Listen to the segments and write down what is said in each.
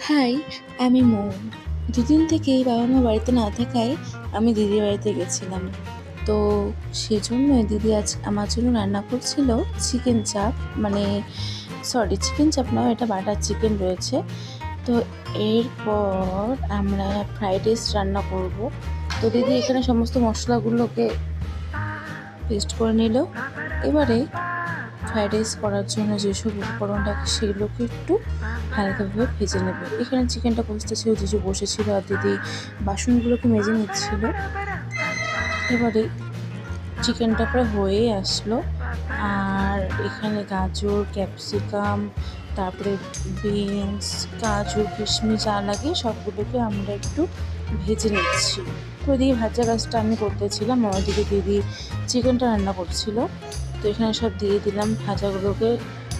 High, আমি মৌ। দুদিন থেকেই বাবা মা বাড়িতে না থাকায় আমি দিদির বাড়িতে গেছিলাম। তো সেজন্যই দিদি আজ আমার জন্য রান্না করছিল চিকেন চাপ। মানে চিকেন চাপ নয়, এটা বাটার চিকেন রয়েছে। তো এরপর আমরা ফ্রাইড রাইস রান্না করব। তো দিদি এখানে সমস্ত মশলাগুলোকে পেস্ট করে নিল। এবারে ফ্রাইড রাইস করার জন্য যেসব উপকরণ লাগে সেগুলোকে একটু হালকাভাবে ভেজে নেবে। এখানে চিকেনটা কষতেছিল, জিজু বসেছিল আর দিদি বাসনগুলোকে মেজে নিচ্ছিল। এবারে চিকেনটা প্রায় হয়ে আসলো, আর এখানে গাজর, ক্যাপসিকাম, তারপরে বিনস, কাজু, কিশমিশ যা লাগে সবগুলোকে আমরা একটু ভেজে নিচ্ছি। তো ওইদিকে ভাজা কাজটা আমি করতেছিলাম, ওইদিকে দিদি চিকেনটা রান্না করছিল। তো এখানে সব দিয়ে দিলাম ভাজাগুলোকে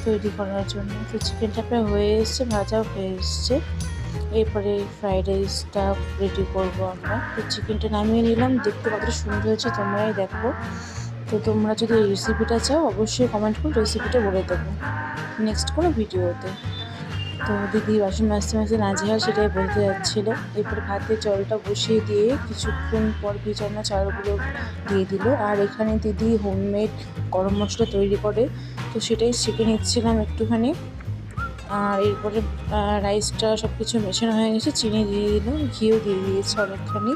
তৈরি করার জন্য। তো চিকেনটা প্রায় হয়ে এসছে, ভাজাও হয়ে এসছে। এরপরে ফ্রাইড রাইসটা রেডি করবো আমরা। তো চিকেনটা নামিয়ে নিলাম, দেখতে কতটা সুন্দর হয়েছে তোমরাই দেখো। তো তোমরা যদি এই রেসিপিটা চাও অবশ্যই কমেন্ট করে রেসিপিটা বলে দেবো নেক্সট কোনো ভিডিওতে। তো দিদি বাসন মাজতে মাজতে নাজেহাল সেটাই বলতে যাচ্ছিলো। এরপরে ভাতে জলটা বসিয়ে দিয়ে কিছুক্ষণ পর ভিজানো চালগুলো দিয়ে দিল। আর এখানে দিদি হোমমেড গরম মশলা তৈরি করে, তো সেটাই শিখে নিচ্ছিলাম একটুখানি। আর এরপরে রাইসটা সব কিছু মেশানো হয়ে গেছে, চিনি দিয়ে দিল, ঘিও দিয়ে দিয়েছে অনেকখানি।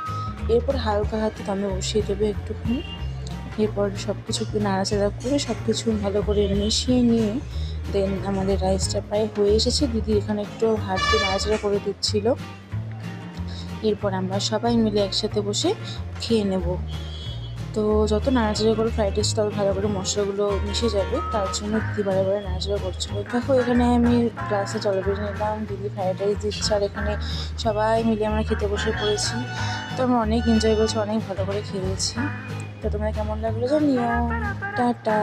এরপর হালকা হাতে দমে বসিয়ে দেবে একটুখানি। এরপর সব কিছু নাড়াচাড়া করে সব কিছু ভালো করে মিশিয়ে নিয়ে দেন আমাদের রাইসটা প্রায় হয়ে এসেছে। দিদি এখানে একটু হাত দিয়ে নাড়াচাড়া করে দিচ্ছিল। এরপর আমরা সবাই মিলে একসাথে বসে খেয়ে নেব। তো যত নাড়াচাড়া করে ফ্রাইড রাইস তত ভালো করে মশলাগুলো মিশে যাবে, তার জন্য দিদি বারে বারে নাড়াচাড়া করছিল। দেখো এখানে আমি গ্লাসে জল বেড়ে নিলাম, দিদি ফ্রাইড রাইস দিচ্ছে, আর এখানে সবাই মিলে আমরা খেতে বসে পড়েছি। তো আমরা অনেক এনজয় করেছি, অনেক ভালো করে খেয়েছি। তো তোমরা কেমন লাগলো জানিও। টাটা।